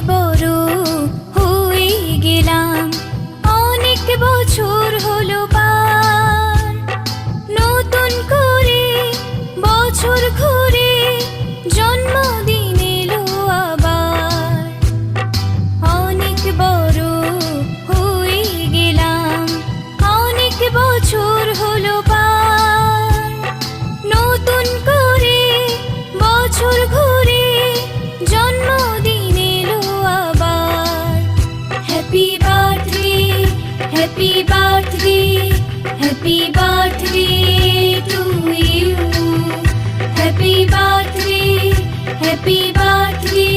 বড় হয়ে গেলাম, অনেক বছর হলো পার। নতুন করে বছর ঘুরে জন্মদিন এলো আবার। অনেক বড় হয়ে গেলাম, অনেক বছর হলো পার। নতুন করে বছর ঘুরে জন্মদিন এলো আবার। Happy birthday, happy birthday, happy birthday to you. Happy birthday, happy birthday,